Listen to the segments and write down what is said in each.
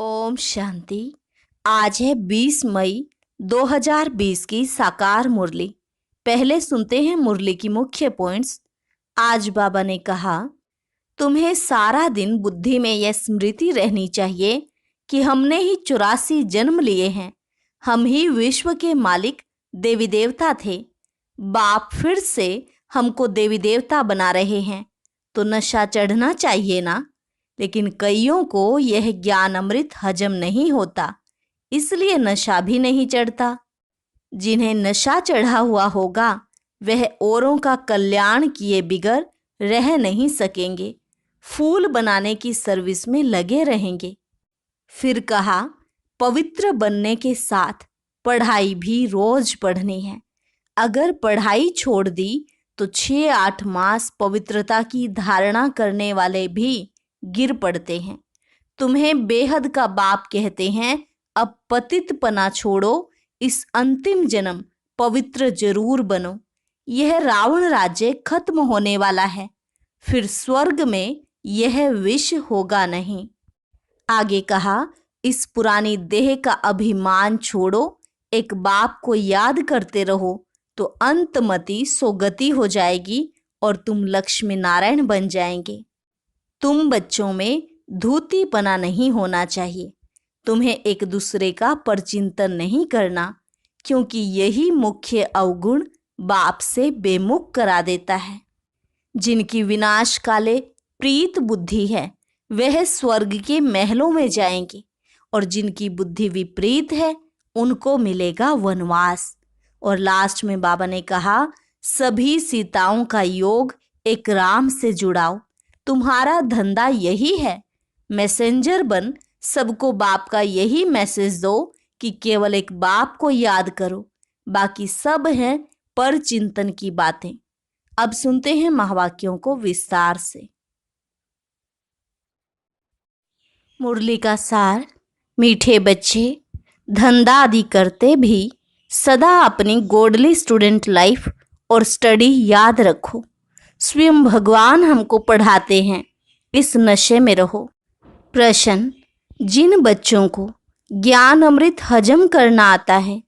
ओम शांति। आज है 20 मई 2020 की साकार मुरली। पहले सुनते हैं मुरली की मुख्य पॉइंट्स। आज बाबा ने कहा, तुम्हें सारा दिन बुद्धि में यह स्मृति रहनी चाहिए कि हमने ही 84 जन्म लिए हैं। हम ही विश्व के मालिक देवी देवता थे। बाप फिर से हमको देवी देवता बना रहे हैं, तो नशा चढ़ना चाहिए ना। लेकिन कईयों को यह ज्ञान अमृत हजम नहीं होता, इसलिए नशा भी नहीं चढ़ता। जिन्हें नशा चढ़ा हुआ होगा वह औरों का कल्याण किए बिगर रह नहीं सकेंगे, फूल बनाने की सर्विस में लगे रहेंगे। फिर कहा, पवित्र बनने के साथ पढ़ाई भी रोज पढ़नी है। अगर पढ़ाई छोड़ दी तो 6-8 मास पवित्रता की धारणा करने वाले भी गिर पड़ते हैं। तुम्हें बेहद का बाप कहते हैं, अब पतितपना छोड़ो, इस अंतिम जन्म पवित्र जरूर बनो। यह रावण राज्य खत्म होने वाला है, फिर स्वर्ग में यह विष होगा नहीं। आगे कहा, इस पुरानी देह का अभिमान छोड़ो, एक बाप को याद करते रहो तो अंतमति सोगति हो जाएगी और तुम लक्ष्मी नारायण बन जाएंगे। तुम बच्चों में धूतीपना नहीं होना चाहिए। तुम्हें एक दूसरे का परचिंतन नहीं करना, क्योंकि यही मुख्य अवगुण बाप से बेमुख करा देता है। जिनकी विनाश काले प्रीत बुद्धि है वह स्वर्ग के महलों में जाएंगे, और जिनकी बुद्धि विपरीत है उनको मिलेगा वनवास। और लास्ट में बाबा ने कहा, सभी सीताओं का योग एक राम से जुड़ाओ। तुम्हारा धंधा यही है, मैसेंजर बन सबको बाप का यही मैसेज दो कि केवल एक बाप को याद करो, बाकी सब हैं पर चिंतन की बातें। अब सुनते हैं महावाक्यों को विस्तार से। मुरली का सार। मीठे बच्चे, धंधा आदि करते भी सदा अपनी गोडली स्टूडेंट लाइफ और स्टडी याद रखो। स्वयं भगवान हमको पढ़ाते हैं, इस नशे में रहो। प्रश्न, जिन बच्चों को ज्ञान अमृत हजम करना आता है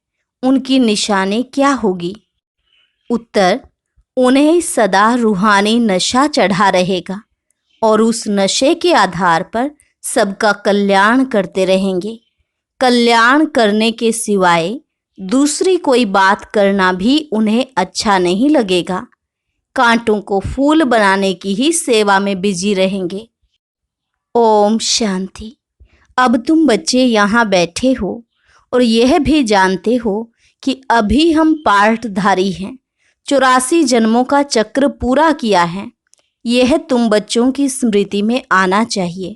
उनकी निशानी क्या होगी? उत्तर, उन्हें सदा रूहानी नशा चढ़ा रहेगा और उस नशे के आधार पर सबका कल्याण करते रहेंगे। कल्याण करने के सिवाय दूसरी कोई बात करना भी उन्हें अच्छा नहीं लगेगा। कांटों को फूल बनाने की ही सेवा में बिजी रहेंगे। ओम शांति। अब तुम बच्चे यहाँ बैठे हो और यह भी जानते हो कि अभी हम पार्टधारी हैं। 84 जन्मों का चक्र पूरा किया है, यह तुम बच्चों की स्मृति में आना चाहिए।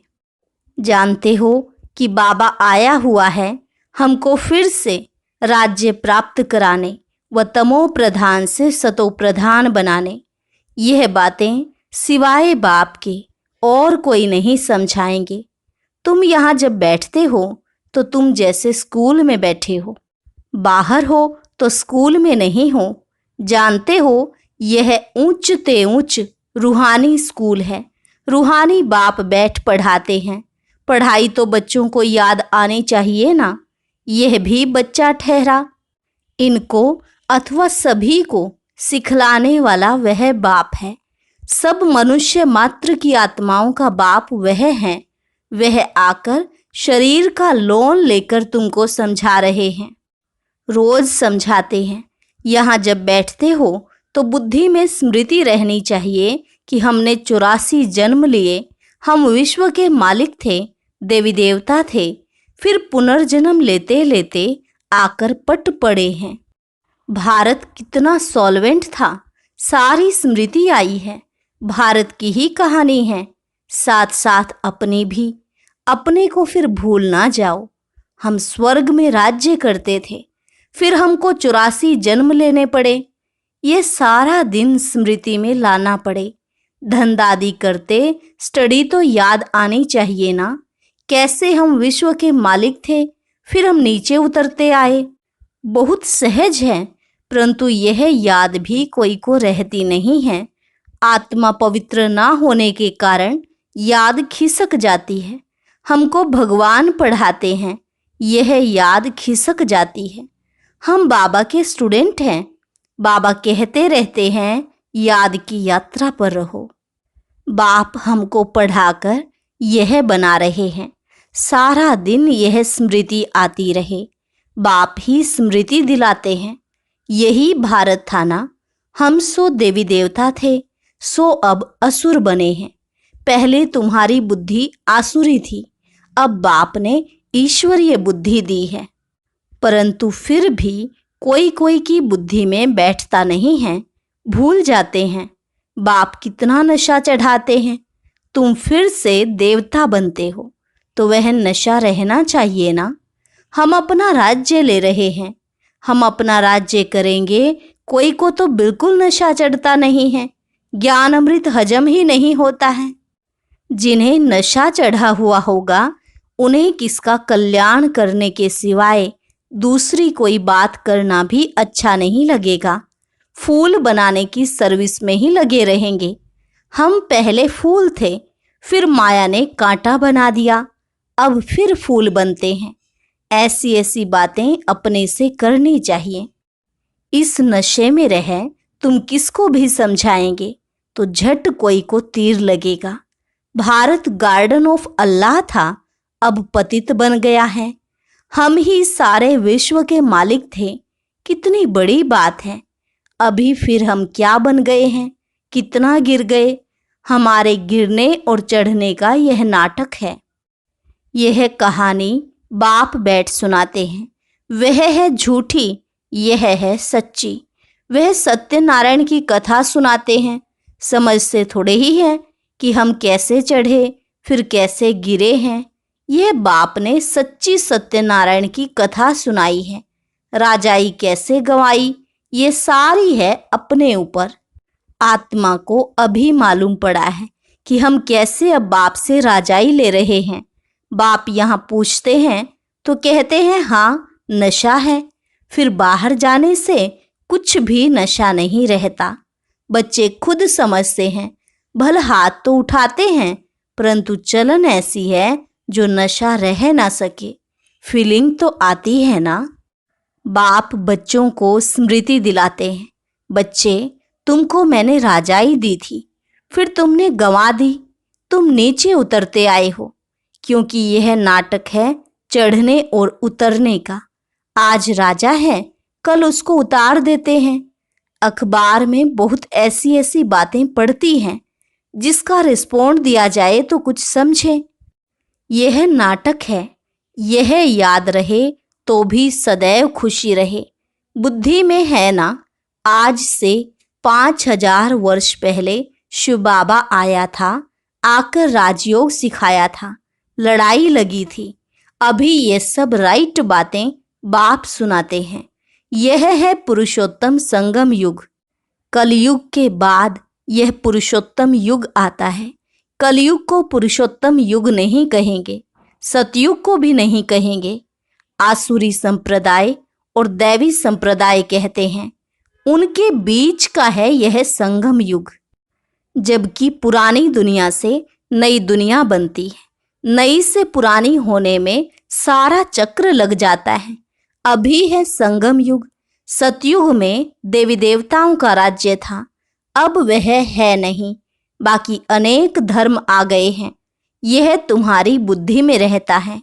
जानते हो कि बाबा आया हुआ है हमको फिर से राज्य प्राप्त कराने व तमो प्रधान से सतो प्रधान बनाने। यह बातें सिवाय बाप के और कोई नहीं समझाएंगे। तुम यहाँ जब बैठते हो तो तुम जैसे स्कूल में बैठे हो, बाहर हो तो स्कूल में नहीं हो। जानते हो यह ऊंच ते ऊंच रूहानी स्कूल है। रूहानी बाप बैठ पढ़ाते हैं। पढ़ाई तो बच्चों को याद आनी चाहिए ना, यह भी बच्चा ठहरा। इनको अथवा सभी को सिखलाने वाला वह बाप है। सब मनुष्य मात्र की आत्माओं का बाप वह है। वह आकर शरीर का लोन लेकर तुमको समझा रहे हैं, रोज समझाते हैं। यहाँ जब बैठते हो तो बुद्धि में स्मृति रहनी चाहिए कि हमने 84 जन्म लिए। हम विश्व के मालिक थे, देवी देवता थे, फिर पुनर्जन्म लेते लेते आकर पट पड़े हैं। भारत कितना सॉल्वेंट था, सारी स्मृति आई है। भारत की ही कहानी है, साथ साथ अपनी भी। अपने को फिर भूल ना जाओ। हम स्वर्ग में राज्य करते थे, फिर हमको 84 जन्म लेने पड़े। ये सारा दिन स्मृति में लाना पड़े। धंधादी करते स्टडी तो याद आनी चाहिए ना। कैसे हम विश्व के मालिक थे, फिर हम नीचे उतरते आए। बहुत सहज है, परंतु यह याद भी कोई को रहती नहीं है। आत्मा पवित्र ना होने के कारण याद खिसक जाती है। हमको भगवान पढ़ाते हैं, यह याद खिसक जाती है। हम बाबा के स्टूडेंट हैं। बाबा कहते रहते हैं, याद की यात्रा पर रहो। बाप हमको पढ़ाकर यह बना रहे हैं, सारा दिन यह स्मृति आती रहे। बाप ही स्मृति दिलाते हैं। यही भारत था ना। हम सो देवी देवता थे, सो अब असुर बने हैं। पहले तुम्हारी बुद्धि आसुरी थी, अब बाप ने ईश्वरीय बुद्धि दी है। परंतु फिर भी कोई कोई की बुद्धि में बैठता नहीं है, भूल जाते हैं। बाप कितना नशा चढ़ाते हैं। तुम फिर से देवता बनते हो तो वह नशा रहना चाहिए ना। हम अपना राज्य ले रहे हैं, हम अपना राज्य करेंगे। कोई को तो बिल्कुल नशा चढ़ता नहीं है, ज्ञान अमृत हजम ही नहीं होता है। जिन्हें नशा चढ़ा हुआ होगा उन्हें किसका कल्याण करने के सिवाय दूसरी कोई बात करना भी अच्छा नहीं लगेगा। फूल बनाने की सर्विस में ही लगे रहेंगे। हम पहले फूल थे, फिर माया ने कांटा बना दिया, अब फिर फूल बनते हैं। ऐसी ऐसी बातें अपने से करनी चाहिए। इस नशे में रह तुम किसको भी समझाएंगे तो झट कोई को तीर लगेगा। भारत गार्डन ऑफ अल्लाह था, अब पतित बन गया है। हम ही सारे विश्व के मालिक थे, कितनी बड़ी बात है। अभी फिर हम क्या बन गए हैं, कितना गिर गए। हमारे गिरने और चढ़ने का यह नाटक है। यह कहानी बाप बैठ सुनाते हैं। वह है झूठी, यह है सच्ची। वह सत्यनारायण की कथा सुनाते हैं। समझ से थोड़े ही है कि हम कैसे चढ़े फिर कैसे गिरे हैं। यह बाप ने सच्ची सत्यनारायण की कथा सुनाई है। राजाई कैसे गंवाई ये सारी है अपने ऊपर। आत्मा को अभी मालूम पड़ा है कि हम कैसे अब बाप से राजाई ले रहे हैं। बाप यहाँ पूछते हैं तो कहते हैं हाँ नशा है, फिर बाहर जाने से कुछ भी नशा नहीं रहता। बच्चे खुद समझते हैं, भले हाथ तो उठाते हैं, परंतु चलन ऐसी है जो नशा रह ना सके। फीलिंग तो आती है ना। बाप बच्चों को स्मृति दिलाते हैं, बच्चे तुमको मैंने राजाई दी थी, फिर तुमने गंवा दी। तुम नीचे उतरते आए हो, क्योंकि यह नाटक है चढ़ने और उतरने का। आज राजा है, कल उसको उतार देते हैं। अखबार में बहुत ऐसी ऐसी बातें पढ़ती हैं, जिसका रिस्पॉन्ड दिया जाए तो कुछ समझे। यह नाटक है, यह याद रहे तो भी सदैव खुशी रहे। बुद्धि में है ना। आज से 5000 वर्ष पहले शिव बाबा आया था, आकर राजयोग सिखाया था, लड़ाई लगी थी। अभी ये सब राइट बातें बाप सुनाते हैं। यह है पुरुषोत्तम संगम युग। कलयुग के बाद यह पुरुषोत्तम युग आता है। कलयुग को पुरुषोत्तम युग नहीं कहेंगे, सतयुग को भी नहीं कहेंगे। आसुरी संप्रदाय और दैवी संप्रदाय कहते हैं, उनके बीच का है यह संगम युग। जबकि पुरानी दुनिया से नई दुनिया बनती है, नई से पुरानी होने में सारा चक्र लग जाता है। अभी है संगम युग। सतयुग में देवी देवताओं का राज्य था, अब वह है नहीं। बाकी अनेक धर्म आ गए हैं, यह तुम्हारी बुद्धि में रहता है।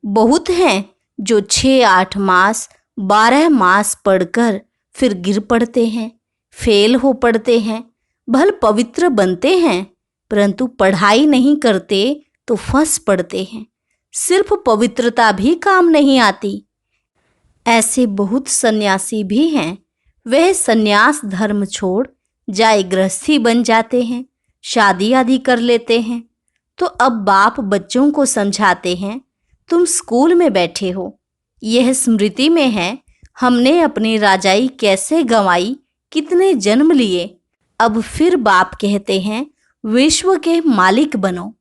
बहुत हैं जो 6-8 मास 12 मास पढ़कर फिर गिर पड़ते हैं, फेल हो पड़ते हैं। भल पवित्र बनते हैं, परंतु पढ़ाई नहीं करते तो फंस पड़ते हैं। सिर्फ पवित्रता भी काम नहीं आती। ऐसे बहुत सन्यासी भी हैं, वह सन्यास धर्म छोड़ जाए गृहस्थी बन जाते हैं, शादी आदि कर लेते हैं। तो अब बाप बच्चों को समझाते हैं, तुम स्कूल में बैठे हो, यह स्मृति में है हमने अपनी राजाई कैसे गंवाई, कितने जन्म लिए। अब फिर बाप कहते हैं विश्व के मालिक बनो,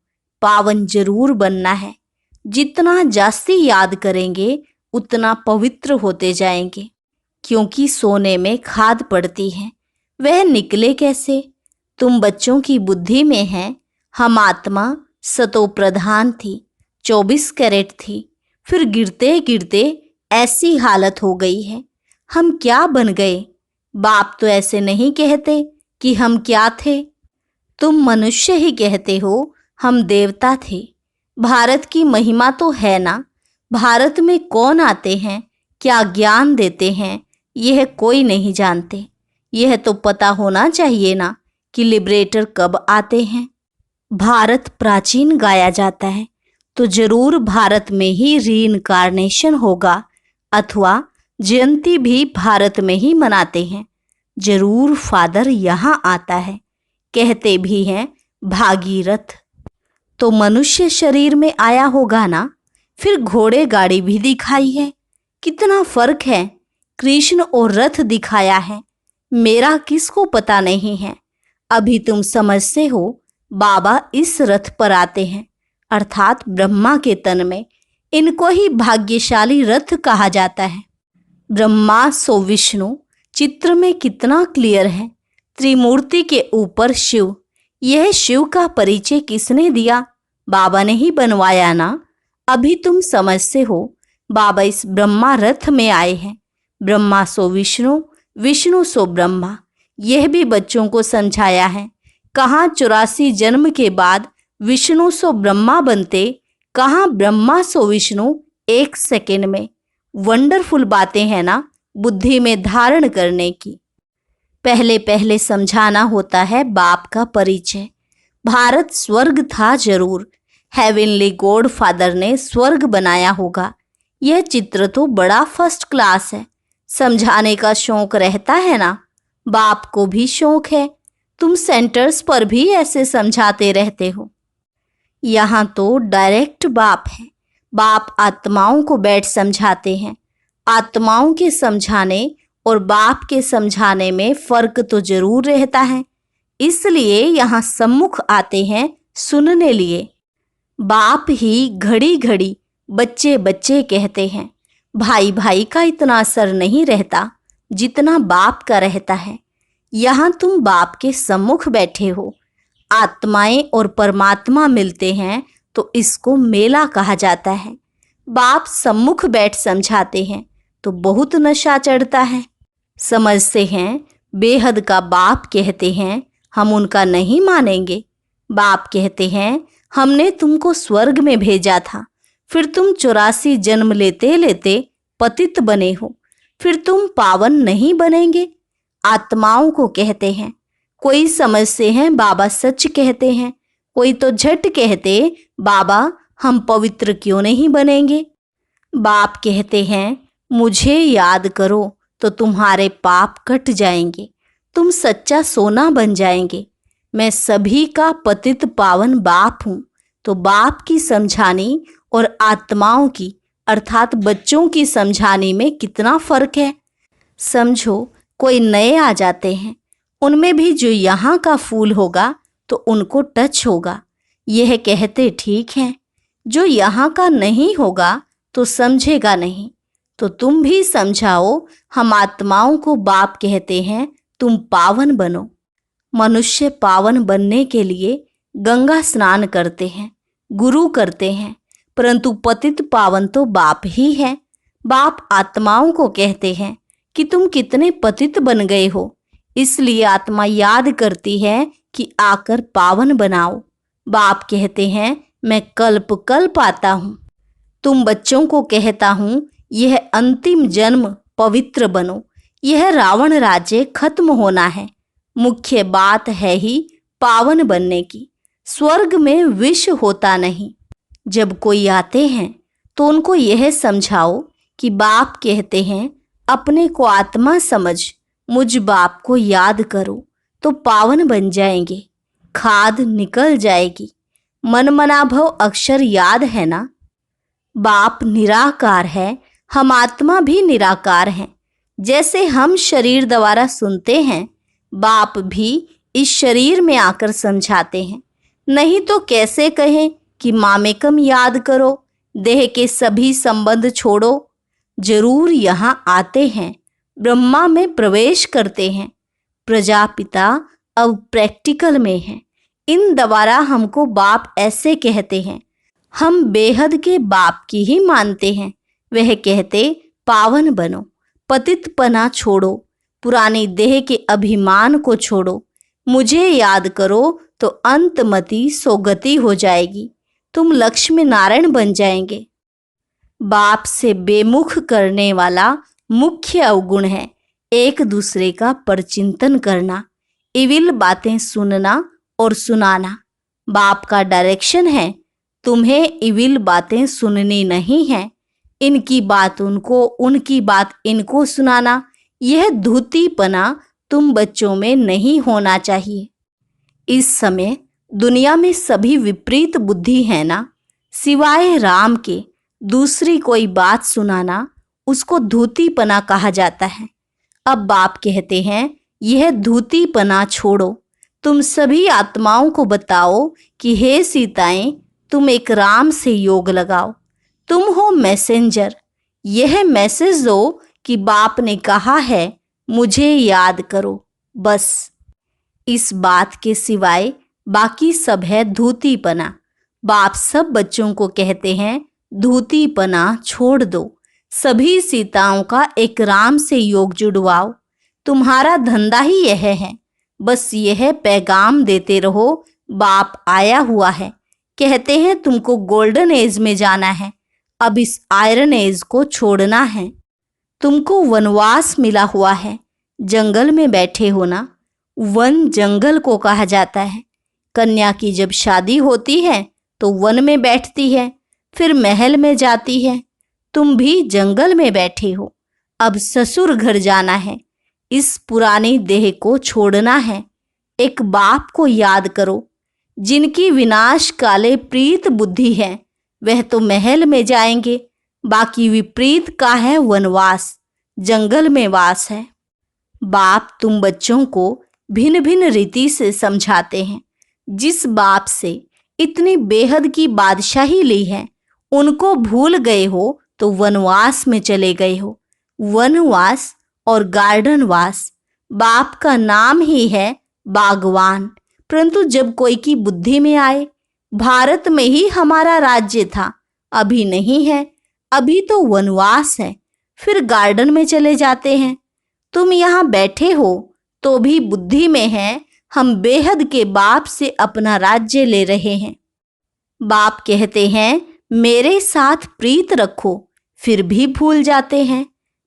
पावन जरूर बनना है। जितना जास्ती याद करेंगे उतना पवित्र होते जाएंगे, क्योंकि सोने में खाद पड़ती है, वह निकले कैसे। तुम बच्चों की बुद्धि में है, हम आत्मा सतो प्रधान थी, 24 कैरेट थी, फिर गिरते गिरते ऐसी हालत हो गई है। हम क्या बन गए? बाप तो ऐसे नहीं कहते कि हम क्या थे। तुम मनुष्य ही कहते हो, हम देवता थे। भारत की महिमा तो है ना। भारत में कौन आते हैं, क्या ज्ञान देते हैं, यह कोई नहीं जानते। यह तो पता होना चाहिए ना कि लिबरेटर कब आते हैं। भारत प्राचीन गाया जाता है तो जरूर भारत में ही रीइंकार्नेशन होगा, अथवा जयंती भी भारत में ही मनाते हैं। जरूर फादर यहाँ आता है। कहते भी हैं भागीरथ तो मनुष्य शरीर में आया होगा ना। फिर घोड़े गाड़ी भी दिखाई है। कितना फर्क है। कृष्ण और रथ दिखाया है। मेरा किसको पता नहीं है। अभी तुम समझते हो बाबा इस रथ पर आते हैं, अर्थात ब्रह्मा के तन में। इनको ही भाग्यशाली रथ कहा जाता है। ब्रह्मा सो विष्णु चित्र में कितना क्लियर है। त्रिमूर्ति के ऊपर शिव। यह शिव का परिचय किसने दिया? बाबा ने ही बनवाया ना। अभी तुम समझते हो बाबा इस ब्रह्मा रथ में आए हैं। ब्रह्मा सो विष्णु, विष्णु सो ब्रह्मा। यह भी बच्चों को समझाया है। कहाँ 84 जन्म के बाद विष्णु सो ब्रह्मा बनते, कहाँ ब्रह्मा सो विष्णु 1 सेकेंड में। वंडरफुल बातें हैं ना बुद्धि में धारण करने की। पहले पहले समझाना होता है बाप का परिचय। भारत स्वर्ग था जरूर। हेवनली गॉड फादर ने स्वर्ग बनाया होगा। यह चित्र तो बड़ा फर्स्ट क्लास है। समझाने का शौक रहता है ना। बाप को भी शौक है। तुम सेंटर्स पर भी ऐसे समझाते रहते हो। यहाँ तो डायरेक्ट बाप है। बाप आत्माओं को बैठ समझाते हैं। आत्माओं के समझाने और बाप के समझाने में फर्क तो जरूर रहता है। इसलिए यहाँ सम्मुख आते हैं सुनने लिए। बाप ही घड़ी घड़ी बच्चे बच्चे कहते हैं। भाई भाई का इतना असर नहीं रहता जितना बाप का रहता है। यहाँ तुम बाप के सम्मुख बैठे हो। आत्माएं और परमात्मा मिलते हैं तो इसको मेला कहा जाता है। बाप सम्मुख बैठ समझाते हैं तो बहुत नशा चढ़ता है। समझते हैं बेहद का बाप कहते हैं, हम उनका नहीं मानेंगे। बाप कहते हैं हमने तुमको स्वर्ग में भेजा था, फिर तुम 84 जन्म लेते लेते पतित बने हो, फिर तुम पावन नहीं बनेंगे। आत्माओं को कहते हैं। कोई समझते हैं बाबा सच कहते हैं, कोई तो झट कहते बाबा हम पवित्र क्यों नहीं बनेंगे। बाप कहते हैं मुझे याद करो तो तुम्हारे पाप कट जाएंगे, तुम सच्चा सोना बन जाएंगे। मैं सभी का पतित पावन बाप हूँ। तो बाप की समझानी और आत्माओं की अर्थात बच्चों की समझानी में कितना फर्क है। समझो कोई नए आ जाते हैं, उनमें भी जो यहाँ का फूल होगा तो उनको टच होगा। यह कहते ठीक है। जो यहाँ का नहीं होगा तो समझेगा नहीं। तो तुम भी समझाओ। हम आत्माओं को बाप कहते हैं तुम पावन बनो। मनुष्य पावन बनने के लिए गंगा स्नान करते हैं, गुरु करते हैं, परंतु पतित पावन तो बाप ही है। बाप आत्माओं को कहते हैं कि तुम कितने पतित बन गए हो। इसलिए आत्मा याद करती है कि आकर पावन बनाओ। बाप कहते हैं मैं कल्प कल्प आता हूँ। तुम बच्चों को कहता हूँ यह अंतिम जन्म पवित्र बनो। यह रावण राज्य खत्म होना है। मुख्य बात है ही पावन बनने की। स्वर्ग में विष होता नहीं। जब कोई आते हैं तो उनको यह समझाओ कि बाप कहते हैं अपने को आत्मा समझ, मुझ बाप को याद करो तो पावन बन जाएंगे। खाद निकल जाएगी। मन मनाभव अक्षर याद है ना। बाप निराकार है, हम आत्मा भी निराकार हैं। जैसे हम शरीर द्वारा सुनते हैं, बाप भी इस शरीर में आकर समझाते हैं। नहीं तो कैसे कहें कि मामेकम याद करो, देह के सभी संबंध छोड़ो। जरूर यहाँ आते हैं, ब्रह्मा में प्रवेश करते हैं। प्रजापिता अब प्रैक्टिकल में है। इन द्वारा हमको बाप ऐसे कहते हैं हम बेहद के बाप की ही मानते हैं। वह कहते पावन बनो, पतितपना छोड़ो, पुरानी देह के अभिमान को छोड़ो, मुझे याद करो तो अंतमति सोगति हो जाएगी, तुम लक्ष्मी नारायण बन जाएंगे। बाप से बेमुख करने वाला मुख्य अवगुण है एक दूसरे का परचिंतन करना, इविल बातें सुनना और सुनाना। बाप का डायरेक्शन है तुम्हें इविल बातें सुननी नहीं है, इनकी बात उनको, उनकी बात इनको सुनाना। यह धूतीपना तुम बच्चों में नहीं होना चाहिए। इस समय दुनिया में सभी विपरीत बुद्धि है ना, सिवाय राम के दूसरी कोई बात सुनाना उसको धूतीपना कहा जाता है। अब बाप कहते हैं यह धूतीपना छोड़ो, तुम सभी आत्माओं को बताओ कि हे सीताएं, तुम एक राम से योग लगाओ, तुम हो मैसेंजर। यह मैसेज दो कि बाप ने कहा है मुझे याद करो, बस। इस बात के सिवाय बाकी सब है धूतीपना। बाप सब बच्चों को कहते हैं धूतीपना छोड़ दो, सभी सीताओं का एक राम से योग जुड़वाओ। तुम्हारा धंधा ही यह है, बस यह पैगाम देते रहो बाप आया हुआ है। कहते हैं तुमको गोल्डन एज में जाना है, अब इस आयरन एज को छोड़ना है। तुमको वनवास मिला हुआ है, जंगल में बैठे हो ना, वन जंगल को कहा जाता है। कन्या की जब शादी होती है तो वन में बैठती है, फिर महल में जाती है। तुम भी जंगल में बैठे हो, अब ससुर घर जाना है, इस पुरानी देह को छोड़ना है। एक बाप को याद करो, जिनकी विनाश काले प्रीत बुद्धि है वह तो महल में जाएंगे, बाकी विपरीत का है वनवास, जंगल में वास है। बाप तुम बच्चों को भिन्न भिन्न रीति से समझाते हैं। जिस बाप से इतनी बेहद की बादशाही ली है उनको भूल गए हो तो वनवास में चले गए हो। वनवास और गार्डन वास, बाप का नाम ही है बागवान। परंतु जब कोई की बुद्धि में आए भारत में ही हमारा राज्य था, अभी नहीं है, अभी तो वनवास है, फिर गार्डन में चले जाते हैं। तुम यहाँ बैठे हो तो भी बुद्धि में है हम बेहद के बाप से अपना राज्य ले रहे हैं। बाप कहते हैं मेरे साथ प्रीत रखो, फिर भी भूल जाते हैं।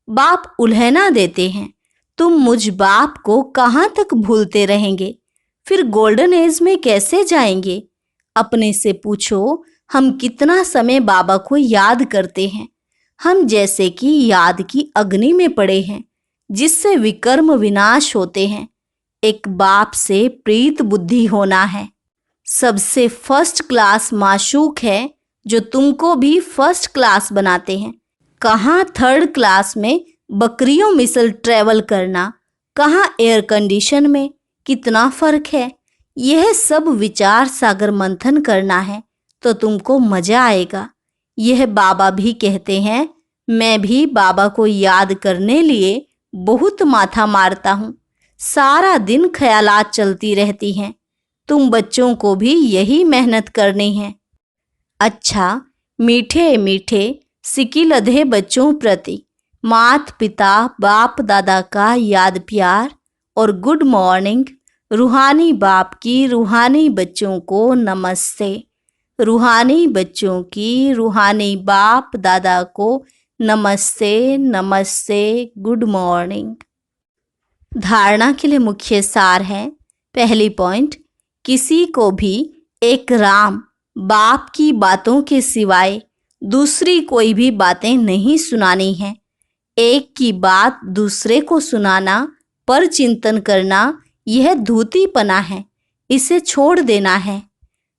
बाप उल्हना देते हैं, तुम मुझ बाप को कहाँ तक भूलते रहेंगे, फिर गोल्डन एज में कैसे जाएंगे। अपने से पूछो हम कितना समय बाबा को याद करते हैं। हम जैसे कि याद की अग्नि में पड़े हैं जिससे विकर्म विनाश होते हैं। एक बाप से प्रीत बुद्धि होना है। सबसे फर्स्ट क्लास माशूक है जो तुमको भी फर्स्ट क्लास बनाते हैं। कहाँ थर्ड क्लास में बकरियों मिसल ट्रेवल करना, कहाँ एयर कंडीशन में, कितना फर्क है। यह सब विचार सागर मंथन करना है तो तुमको मजा आएगा। यह बाबा भी कहते हैं मैं भी बाबा को याद करने लिए बहुत माथा मारता हूँ, सारा दिन ख्यालात चलती रहती हैं। तुम बच्चों को भी यही मेहनत करनी है। अच्छा, मीठे मीठे सिकिलधे बच्चों प्रति मात पिता बाप दादा का याद प्यार और गुड मॉर्निंग। रूहानी बाप की रूहानी बच्चों को नमस्ते। रूहानी बच्चों की रूहानी बाप दादा को नमस्ते नमस्ते, गुड मॉर्निंग। धारणा के लिए मुख्य सार है। पहली पॉइंट, किसी को भी एक राम बाप की बातों के सिवाय दूसरी कोई भी बातें नहीं सुनानी है। एक की बात दूसरे को सुनाना, पर चिंतन करना, यह धूतीपना है, इसे छोड़ देना है।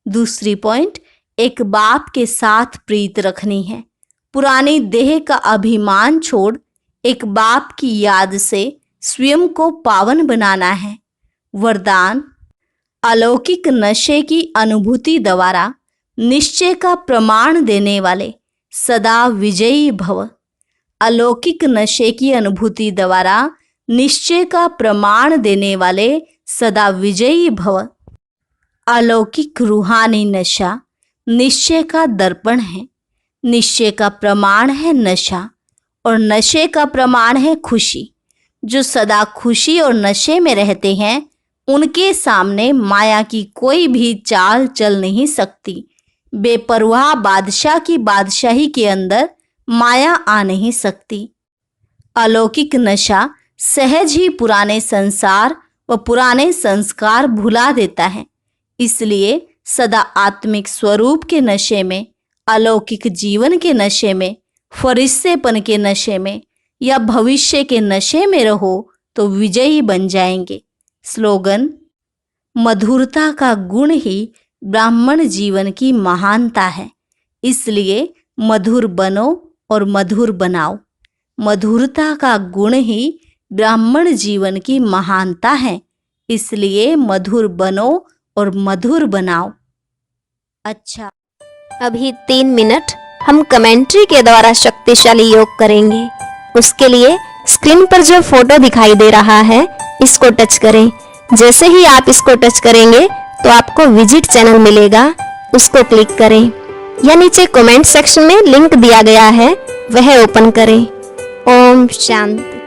दूसरी पॉइंट, एक बाप के साथ प्रीत रखनी है। पुरानी देह का अभिमान छोड़ एक बाप की याद से स्वयं को पावन बनाना है। वरदान, अलौकिक नशे की अनुभूति द्वारा निश्चय का प्रमाण देने वाले सदा विजयी भव। अलौकिक नशे की अनुभूति द्वारा निश्चय का प्रमाण देने वाले सदा विजयी भव। अलौकिक रूहानी नशा निश्चय का दर्पण है, निश्चय का प्रमाण है नशा और नशे का प्रमाण है खुशी। जो सदा खुशी और नशे में रहते हैं उनके सामने माया की कोई भी चाल चल नहीं सकती। बेपरवाह बादशाह की बादशाही के अंदर माया आ नहीं सकती। अलौकिक नशा सहज ही पुराने संसार व पुराने संस्कार भुला देता है। इसलिए सदा आत्मिक स्वरूप के नशे में, अलौकिक जीवन के नशे में, फरिश्तेपन के नशे में या भविष्य के नशे में रहो तो विजयी बन जाएंगे। स्लोगन: मधुरता का गुण ही ब्राह्मण जीवन की महानता है, इसलिए मधुर बनो और मधुर बनाओ। मधुरता का गुण ही ब्राह्मण जीवन की महानता है, इसलिए मधुर बनो और मधुर बनाओ। अच्छा, अभी 3 मिनट हम कमेंट्री के द्वारा शक्तिशाली योग करेंगे। उसके लिए स्क्रीन पर जो फोटो दिखाई दे रहा है इसको टच करें। जैसे ही आप इसको टच करेंगे तो आपको विजिट चैनल मिलेगा, उसको क्लिक करें या नीचे कमेंट सेक्शन में लिंक दिया गया है वह ओपन करें। ओम शांति।